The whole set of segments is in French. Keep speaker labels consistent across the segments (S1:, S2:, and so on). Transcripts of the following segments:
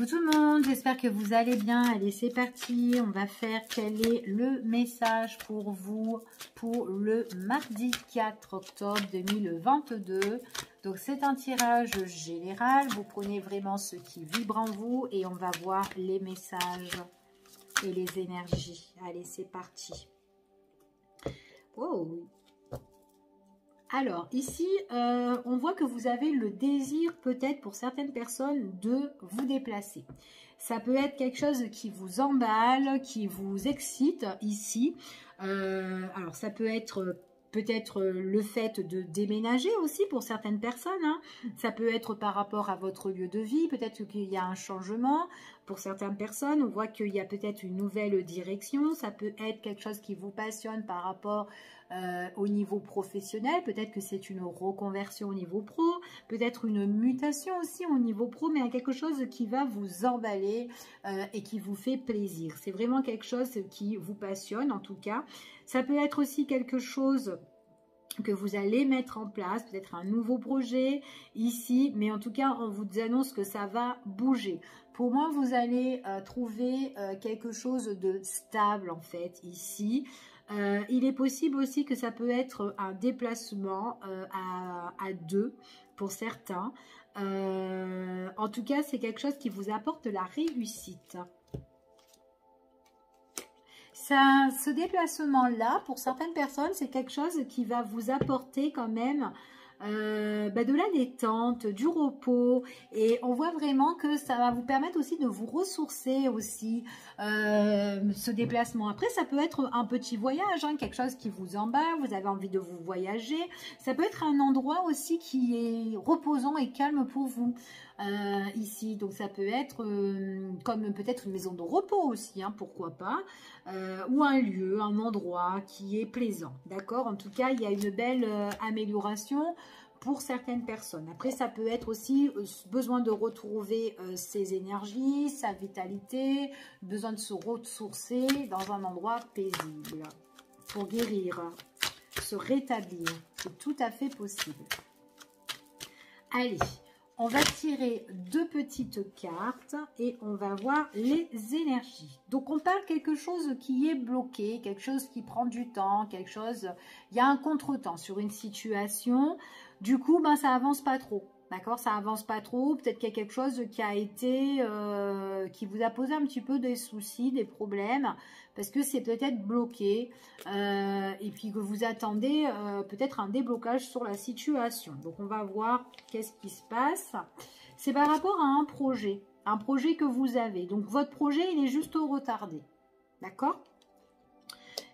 S1: tout le monde, j'espère que vous allez bien. Allez, c'est parti, on va faire quel est le message pour vous pour le mardi 4 octobre 2022. Donc c'est un tirage général, vous prenez vraiment ce qui vibre en vous et on va voir les messages et les énergies. Allez, c'est parti. Oh. Alors, ici, on voit que vous avez le désir, peut-être pour certaines personnes, de vous déplacer. Ça peut être quelque chose qui vous emballe, qui vous excite, ici. Alors, ça peut être peut-être le fait de déménager aussi pour certaines personnes. Hein. Ça peut être par rapport à votre lieu de vie, peut-être qu'il y a un changement. Pour certaines personnes, on voit qu'il y a peut-être une nouvelle direction. Ça peut être quelque chose qui vous passionne par rapport au niveau professionnel, peut-être que c'est une reconversion au niveau pro, peut-être une mutation aussi au niveau pro, mais quelque chose qui va vous emballer et qui vous fait plaisir. C'est vraiment quelque chose qui vous passionne en tout cas. Ça peut être aussi quelque chose que vous allez mettre en place, peut-être un nouveau projet ici, mais en tout cas, on vous annonce que ça va bouger. Pour moi, vous allez trouver quelque chose de stable en fait ici. Il est possible aussi que ça peut être un déplacement à deux pour certains. En tout cas, c'est quelque chose qui vous apporte de la réussite. Ce déplacement-là, pour certaines personnes, c'est quelque chose qui va vous apporter quand même de la détente, du repos, et on voit vraiment que ça va vous permettre aussi de vous ressourcer aussi, ce déplacement. Après, ça peut être un petit voyage, hein, quelque chose qui vous emballe, vous avez envie de vous voyager. Ça peut être un endroit aussi qui est reposant et calme pour vous. Ici, donc ça peut être comme peut-être une maison de repos aussi, hein, pourquoi pas, ou un lieu, un endroit qui est plaisant, d'accord. En tout cas, il y a une belle amélioration pour certaines personnes. Après, ça peut être aussi besoin de retrouver ses énergies, sa vitalité, besoin de se ressourcer dans un endroit paisible pour guérir, se rétablir. C'est tout à fait possible. Allez, on va tirer deux petites cartes et on va voir les énergies. Donc, on parle quelque chose qui est bloqué, quelque chose qui prend du temps, quelque chose... Il y a un contretemps sur une situation. Du coup, ça avance pas trop. D'accord, ça avance pas trop. Peut-être qu'il y a quelque chose qui a été... qui vous a posé un petit peu des soucis, des problèmes. Parce que c'est peut-être bloqué. Et puis que vous attendez peut-être un déblocage sur la situation. Donc, on va voir qu'est-ce qui se passe. C'est par rapport à un projet que vous avez. Donc, votre projet, il est juste retardé. D'accord ?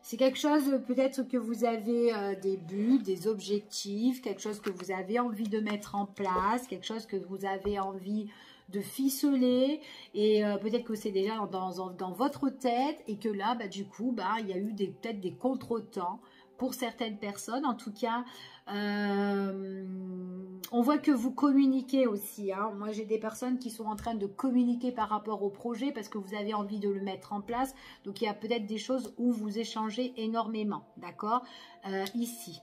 S1: C'est quelque chose peut-être que vous avez des buts, des objectifs, quelque chose que vous avez envie de mettre en place, quelque chose que vous avez envie de ficeler, et peut-être que c'est déjà dans votre tête et que là, du coup, il y a eu peut-être des contretemps pour certaines personnes. En tout cas, on voit que vous communiquez aussi. Hein. Moi, j'ai des personnes qui sont en train de communiquer par rapport au projet parce que vous avez envie de le mettre en place. Donc, il y a peut-être des choses où vous échangez énormément. D'accord, ici.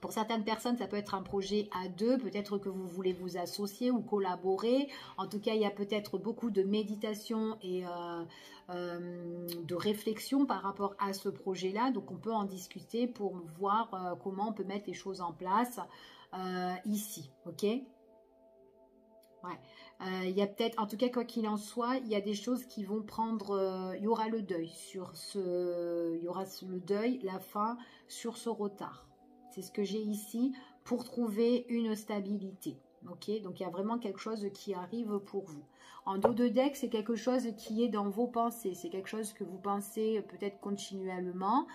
S1: Pour certaines personnes, ça peut être un projet à deux. Peut-être que vous voulez vous associer ou collaborer. En tout cas, il y a peut-être beaucoup de méditation et de réflexion par rapport à ce projet-là. Donc, on peut en discuter pour voir comment on peut mettre les choses en place ici. Ok ? Ouais. Il y a peut-être, en tout cas, quoi qu'il en soit, il y a des choses qui vont prendre... il y aura le deuil sur ce... Il y aura le deuil, la fin sur ce retard. C'est ce que j'ai ici pour trouver une stabilité. Ok, donc il y a vraiment quelque chose qui arrive pour vous. En dos de deck, c'est quelque chose qui est dans vos pensées. C'est quelque chose que vous pensez peut-être continuellement,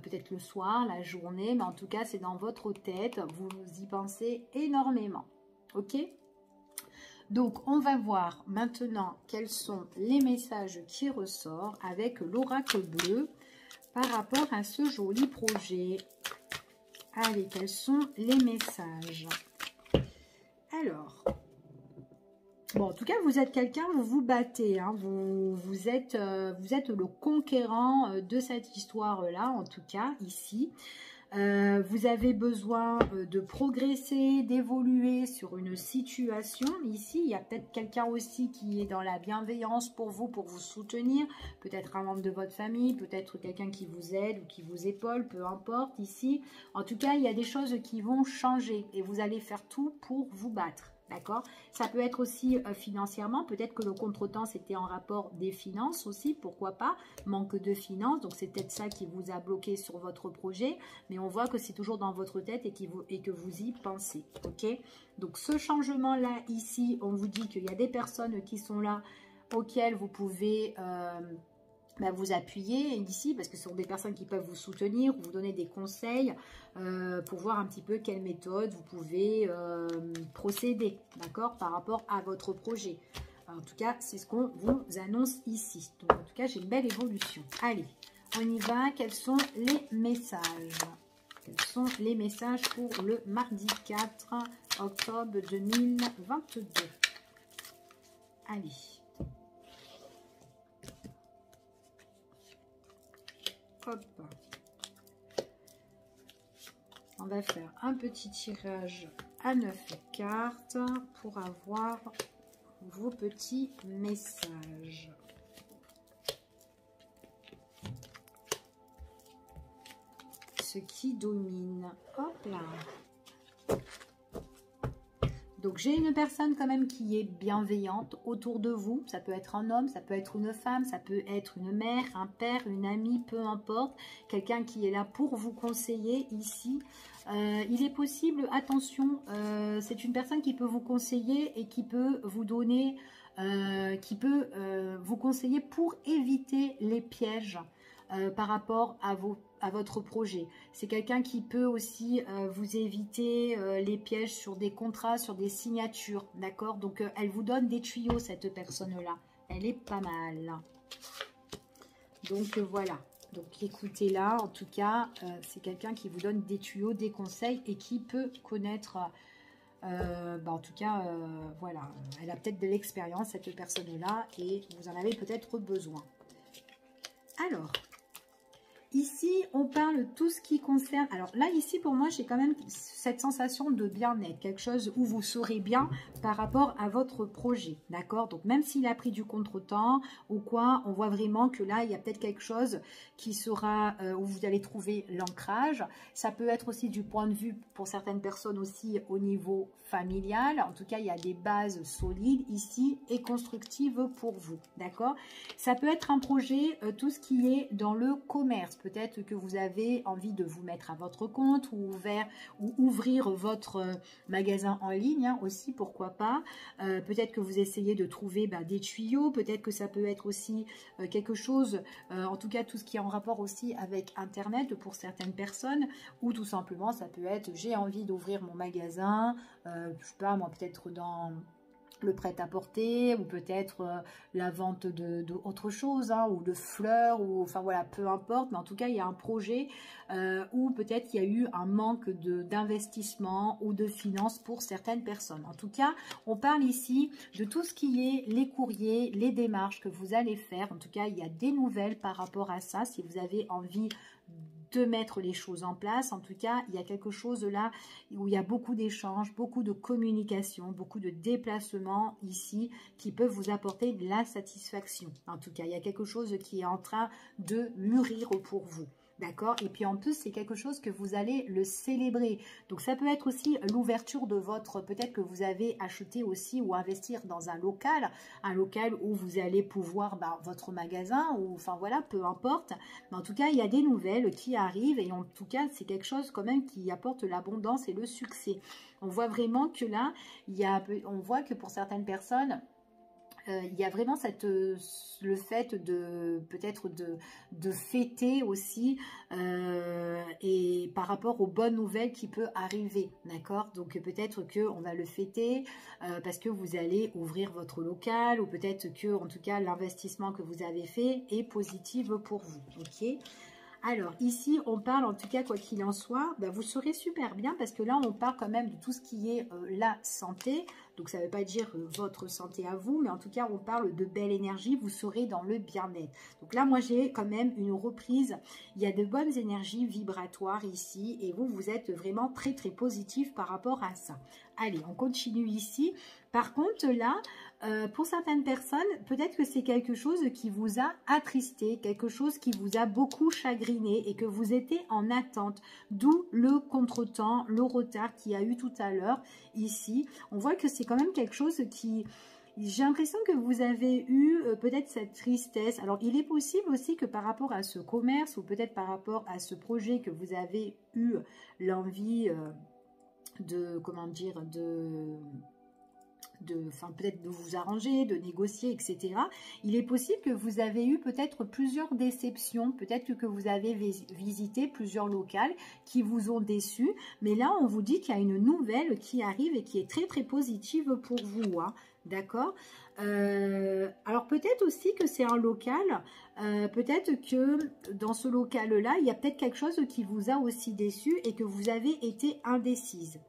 S1: peut-être le soir, la journée, mais en tout cas, c'est dans votre tête. Vous y pensez énormément. Ok ? Donc, on va voir maintenant quels sont les messages qui ressortent avec l'oracle bleu par rapport à ce joli projet. Allez, quels sont les messages? Alors, bon, en tout cas, vous êtes quelqu'un, vous vous battez, hein, vous êtes le conquérant de cette histoire-là, en tout cas, ici. Vous avez besoin de progresser, d'évoluer sur une situation. Ici, il y a peut-être quelqu'un aussi qui est dans la bienveillance pour vous soutenir. Peut-être un membre de votre famille, peut-être quelqu'un qui vous aide ou qui vous épaule, peu importe ici. En tout cas, il y a des choses qui vont changer et vous allez faire tout pour vous battre. D'accord? Ça peut être aussi financièrement, peut-être que le contretemps c'était en rapport des finances aussi, pourquoi pas, manque de finances, donc c'est peut-être ça qui vous a bloqué sur votre projet, mais on voit que c'est toujours dans votre tête et que vous y pensez, ok? Donc ce changement-là ici, on vous dit qu'il y a des personnes qui sont là, auxquelles vous pouvez vous appuyer ici, parce que ce sont des personnes qui peuvent vous soutenir, vous donner des conseils pour voir un petit peu quelle méthode vous pouvez procéder, d'accord, par rapport à votre projet. En tout cas, c'est ce qu'on vous annonce ici. Donc, en tout cas, j'ai une belle évolution. Allez, on y va. Quels sont les messages? Quels sont les messages pour le mardi 4 octobre 2022? Allez. Hop. On va faire un petit tirage à 9 cartes pour avoir vos petits messages. Ce qui domine. Hop là. Donc, j'ai une personne quand même qui est bienveillante autour de vous. Ça peut être un homme, ça peut être une femme, ça peut être une mère, un père, une amie, peu importe. Quelqu'un qui est là pour vous conseiller ici. Il est possible, attention, c'est une personne qui peut vous conseiller et qui peut vous donner, vous conseiller pour éviter les pièges par rapport à votre projet. C'est quelqu'un qui peut aussi vous éviter les pièges sur des contrats, sur des signatures, d'accord? Donc, elle vous donne des tuyaux, cette personne-là. Elle est pas mal. Donc, voilà. Donc, écoutez-la. En tout cas, c'est quelqu'un qui vous donne des tuyaux, des conseils et qui peut connaître... en tout cas, voilà. Elle a peut-être de l'expérience, cette personne-là, et vous en avez peut-être besoin. Alors... Ici, on parle de tout ce qui concerne... Alors là, ici, pour moi, j'ai quand même cette sensation de bien-être. Quelque chose où vous serez bien par rapport à votre projet. D'accord? Donc, même s'il a pris du contretemps ou quoi, on voit vraiment que là, il y a peut-être quelque chose qui sera... où vous allez trouver l'ancrage. Ça peut être aussi du point de vue, pour certaines personnes aussi, au niveau familial. En tout cas, il y a des bases solides ici et constructives pour vous. D'accord? Ça peut être un projet, tout ce qui est dans le commerce. Peut-être que vous avez envie de vous mettre à votre compte ou ouvrir votre magasin en ligne hein, aussi, pourquoi pas. Peut-être que vous essayez de trouver des tuyaux. Peut-être que ça peut être aussi quelque chose, en tout cas tout ce qui est en rapport aussi avec Internet pour certaines personnes. Ou tout simplement, ça peut être j'ai envie d'ouvrir mon magasin, je sais pas moi, peut-être dans... le prêt-à-porter ou peut-être la vente de autre chose hein, ou de fleurs ou enfin voilà peu importe, mais en tout cas il y a un projet où peut-être il y a eu un manque d'investissement ou de finances pour certaines personnes. En tout cas on parle ici de tout ce qui est les courriers, les démarches que vous allez faire. En tout cas il y a des nouvelles par rapport à ça si vous avez envie de mettre les choses en place. En tout cas, il y a quelque chose là où il y a beaucoup d'échanges, beaucoup de communication, beaucoup de déplacements ici qui peuvent vous apporter de la satisfaction. En tout cas, il y a quelque chose qui est en train de mûrir pour vous. D'accord? Et puis en plus, c'est quelque chose que vous allez le célébrer. Donc ça peut être aussi l'ouverture de votre... Peut-être que vous avez acheté aussi ou investir dans un local où vous allez pouvoir... votre magasin ou... Enfin voilà, peu importe. Mais en tout cas, il y a des nouvelles qui arrivent et en tout cas, c'est quelque chose quand même qui apporte l'abondance et le succès. On voit vraiment que là, on voit que pour certaines personnes... il y a vraiment le fait de peut-être de fêter aussi et par rapport aux bonnes nouvelles qui peut arriver, d'accord? Donc peut-être que on va le fêter parce que vous allez ouvrir votre local ou peut-être que en tout cas l'investissement que vous avez fait est positif pour vous, ok? Alors, ici, on parle, en tout cas, quoi qu'il en soit, bah, vous serez super bien parce que là, on parle quand même de tout ce qui est la santé. Donc, ça ne veut pas dire votre santé à vous, mais en tout cas, on parle de belle énergie. Vous serez dans le bien-être. Donc là, moi, j'ai quand même une reprise. Il y a de bonnes énergies vibratoires ici et vous, vous êtes vraiment très, très positif par rapport à ça. Allez, on continue ici. Par contre, là, pour certaines personnes, peut-être que c'est quelque chose qui vous a attristé, quelque chose qui vous a beaucoup chagriné et que vous étiez en attente. D'où le contretemps, le retard qu'il y a eu tout à l'heure ici. On voit que c'est quand même quelque chose qui... J'ai l'impression que vous avez eu peut-être cette tristesse. Alors, il est possible aussi que par rapport à ce commerce ou peut-être par rapport à ce projet que vous avez eu l'envie de, comment dire, peut-être de vous arranger, de négocier, etc. Il est possible que vous avez eu peut-être plusieurs déceptions, peut-être que vous avez visité plusieurs locales qui vous ont déçu, mais là on vous dit qu'il y a une nouvelle qui arrive et qui est très très positive pour vous, hein. D'accord. Alors peut-être aussi que c'est un local, peut-être que dans ce local-là, il y a peut-être quelque chose qui vous a aussi déçu et que vous avez été indécise.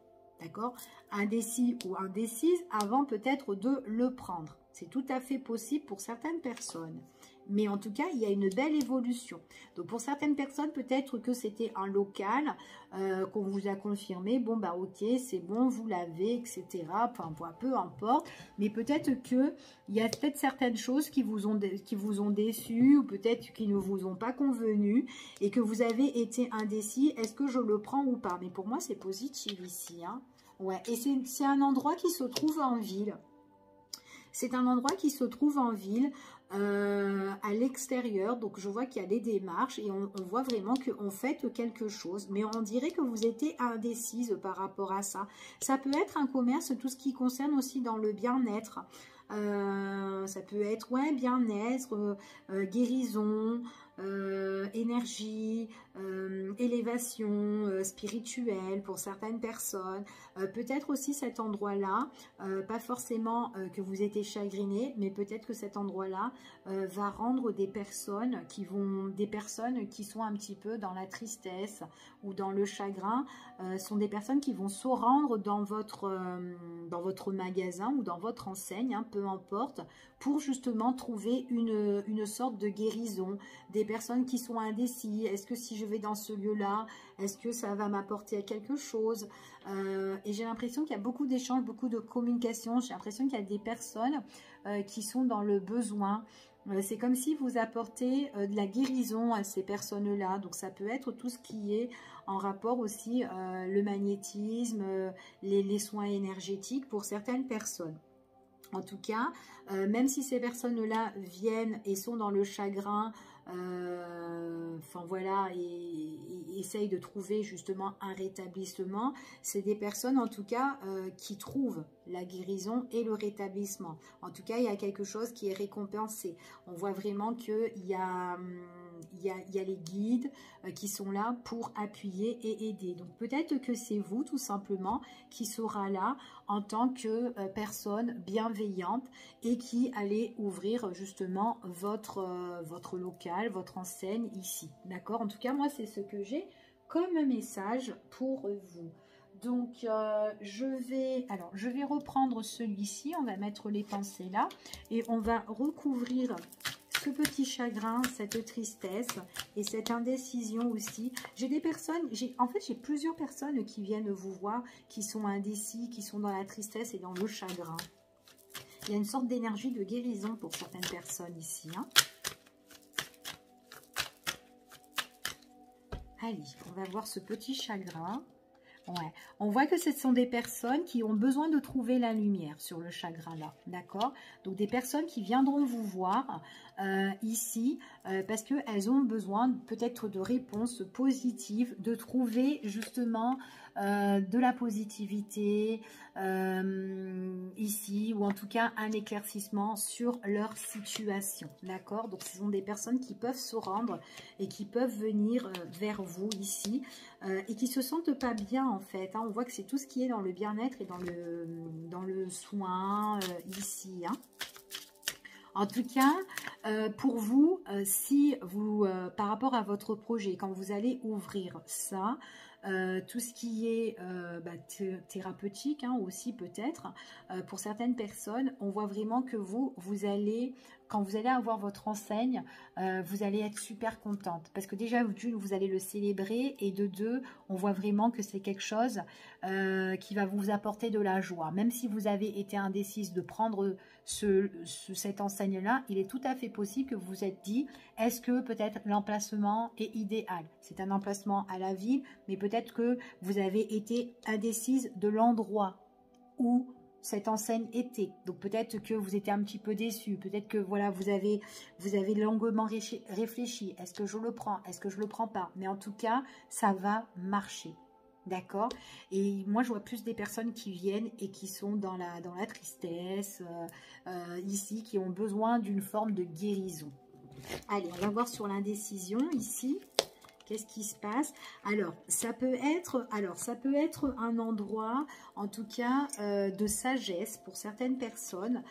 S1: D'accord, indécis ou indécise avant peut-être de le prendre. C'est tout à fait possible pour certaines personnes. Mais en tout cas, il y a une belle évolution. Donc, pour certaines personnes, peut-être que c'était un local qu'on vous a confirmé. Bon, bah ok, c'est bon, vous l'avez, etc. Enfin, peu importe. Mais peut-être qu'il y a peut-être certaines choses qui vous ont déçu ou peut-être qui ne vous ont pas convenu et que vous avez été indécis. Est-ce que je le prends ou pas? Mais pour moi, c'est positif ici, hein. Ouais, et c'est un endroit qui se trouve en ville. C'est un endroit qui se trouve en ville, à l'extérieur. Donc, je vois qu'il y a des démarches et on voit vraiment qu'on fait quelque chose. Mais on dirait que vous étiez indécise par rapport à ça. Ça peut être un commerce, tout ce qui concerne aussi dans le bien-être. Ça peut être, ouais, bien-être, guérison, énergie, élévation spirituelle pour certaines personnes. Peut-être aussi cet endroit-là, pas forcément que vous étiez chagriné, mais peut-être que cet endroit-là va rendre des personnes qui sont un petit peu dans la tristesse ou dans le chagrin, sont des personnes qui vont se rendre dans votre magasin ou dans votre enseigne, hein, peu importe, pour justement trouver une sorte de guérison. Des personnes qui sont indécis, est-ce que si je vais dans ce lieu-là, est-ce que ça va m'apporter quelque chose? Et j'ai l'impression qu'il y a beaucoup d'échanges, beaucoup de communication. J'ai l'impression qu'il y a des personnes qui sont dans le besoin. C'est comme si vous apportez de la guérison à ces personnes-là. Donc ça peut être tout ce qui est en rapport aussi, le magnétisme, les soins énergétiques pour certaines personnes. En tout cas, même si ces personnes-là viennent et sont dans le chagrin, enfin voilà, et essayent de trouver justement un rétablissement, c'est des personnes en tout cas qui trouvent la guérison et le rétablissement. En tout cas, il y a quelque chose qui est récompensé. On voit vraiment qu'il y a les guides qui sont là pour appuyer et aider. Donc peut-être que c'est vous tout simplement qui sera là en tant que personne bienveillante et qui allez ouvrir justement votre local, votre enseigne ici. D'accord? En tout cas, moi, c'est ce que j'ai comme message pour vous. Donc, je vais reprendre celui-ci. On va mettre les pensées là et on va recouvrir ce petit chagrin, cette tristesse et cette indécision aussi. J'ai des personnes, en fait j'ai plusieurs personnes qui viennent vous voir, qui sont indécis, qui sont dans la tristesse et dans le chagrin. Il y a une sorte d'énergie de guérison pour certaines personnes ici, hein. Allez, on va voir ce petit chagrin. Ouais. On voit que ce sont des personnes qui ont besoin de trouver la lumière sur le chagrin là, d'accord? Donc des personnes qui viendront vous voir ici parce qu'elles ont besoin peut-être de réponses positives, de trouver justement de la positivité ici, ou en tout cas un éclaircissement sur leur situation, d'accord? Donc ce sont des personnes qui peuvent se rendre et qui peuvent venir vers vous ici et qui se sentent pas bien en fait, hein. On voit que c'est tout ce qui est dans le bien-être et dans le soin ici, hein. En tout cas, pour vous, si vous, par rapport à votre projet, quand vous allez ouvrir ça, tout ce qui est thérapeutique hein, aussi peut-être, pour certaines personnes, on voit vraiment que vous allez, quand vous allez avoir votre enseigne, vous allez être super contente. Parce que déjà, d'une, vous allez le célébrer et de deux, on voit vraiment que c'est quelque chose qui va vous apporter de la joie. Même si vous avez été indécise de prendre cette enseigne-là, il est tout à fait possible que vous vous êtes dit, est-ce que peut-être l'emplacement est idéal? C'est un emplacement à la ville, mais peut-être que vous avez été indécise de l'endroit où cette enseigne était. Donc peut-être que vous étiez un petit peu déçu, peut-être que voilà, vous avez longuement réfléchi, est-ce que je le prends, est-ce que je le prends pas? Mais en tout cas, ça va marcher. D'accord? Et moi, je vois plus des personnes qui viennent et qui sont dans la tristesse, ici, qui ont besoin d'une forme de guérison. Allez, on va voir sur l'indécision, ici. Qu'est-ce qui se passe? Alors, ça peut être un endroit, en tout cas, de sagesse pour certaines personnes.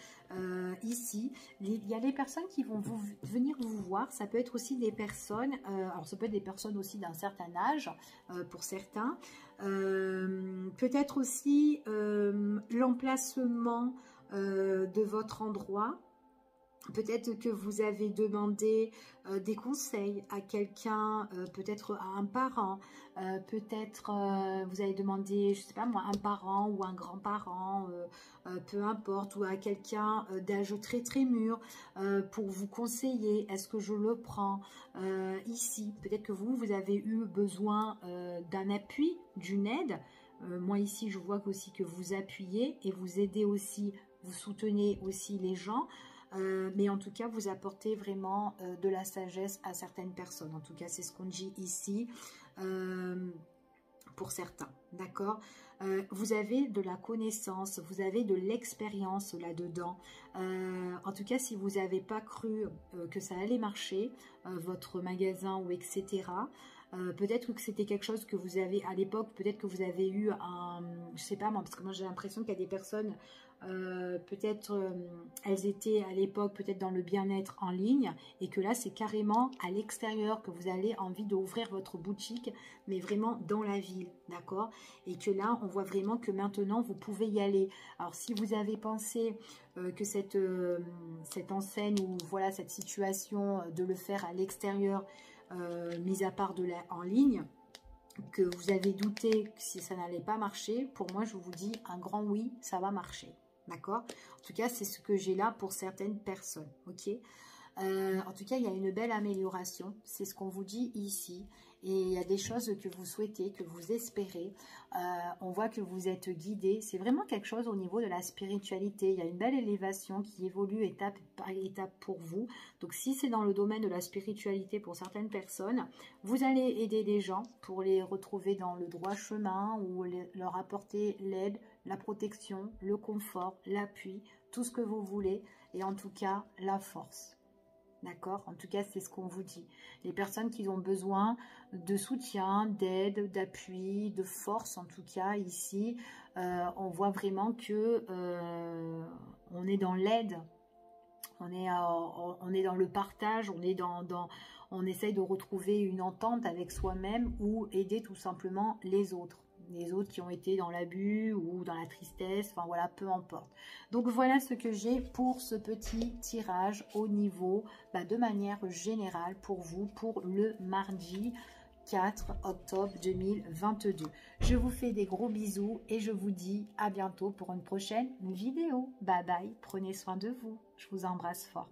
S1: Ici, il y a des personnes qui vont venir vous voir. Ça peut être aussi des personnes, alors ça peut être des personnes aussi d'un certain âge, pour certains. Peut-être aussi l'emplacement de votre endroit. Peut-être que vous avez demandé des conseils à quelqu'un, peut-être à un parent, peut-être vous avez demandé, je sais pas moi, un parent ou un grand-parent, peu importe, ou à quelqu'un d'âge très très mûr pour vous conseiller, est-ce que je le prends ici? Peut-être que vous avez eu besoin d'un appui, d'une aide. Moi ici, je vois aussi que vous appuyez et vous aidez aussi, vous soutenez aussi les gens. Mais en tout cas, vous apportez vraiment de la sagesse à certaines personnes. En tout cas, c'est ce qu'on dit ici pour certains. D'accord? Vous avez de la connaissance, vous avez de l'expérience là-dedans. En tout cas, si vous n'avez pas cru que ça allait marcher, votre magasin ou etc., peut-être que c'était quelque chose que vous avez à l'époque, peut-être que vous avez eu un, je sais pas moi, parce que moi j'ai l'impression qu'il y a des personnes, peut-être elles étaient à l'époque peut-être dans le bien-être en ligne et que là c'est carrément à l'extérieur que vous avez envie d'ouvrir votre boutique, mais vraiment dans la ville, d'accord? Et que là on voit vraiment que maintenant vous pouvez y aller. Alors si vous avez pensé que cette enseigne ou voilà cette situation de le faire à l'extérieur, mis à part en ligne, que vous avez douté que si ça n'allait pas marcher, pour moi je vous dis un grand oui, ça va marcher, d'accord? En tout cas c'est ce que j'ai là pour certaines personnes, ok? En tout cas il y a une belle amélioration, c'est ce qu'on vous dit ici, et il y a des choses que vous souhaitez, que vous espérez, on voit que vous êtes guidé, c'est vraiment quelque chose au niveau de la spiritualité, il y a une belle élévation qui évolue étape par étape pour vous. Donc si c'est dans le domaine de la spiritualité pour certaines personnes, vous allez aider les gens pour les retrouver dans le droit chemin ou leur apporter l'aide, la protection, le confort, l'appui, tout ce que vous voulez, et en tout cas la force. D'accord? En tout cas, c'est ce qu'on vous dit. Les personnes qui ont besoin de soutien, d'aide, d'appui, de force, en tout cas, ici, on voit vraiment que on est dans l'aide, on est dans le partage, on essaye de retrouver une entente avec soi-même ou aider tout simplement les autres qui ont été dans l'abus ou dans la tristesse, enfin voilà, peu importe. Donc voilà ce que j'ai pour ce petit tirage au niveau, de manière générale pour vous, pour le mardi 4 octobre 2022. Je vous fais des gros bisous et je vous dis à bientôt pour une prochaine vidéo. Bye bye, prenez soin de vous, je vous embrasse fort.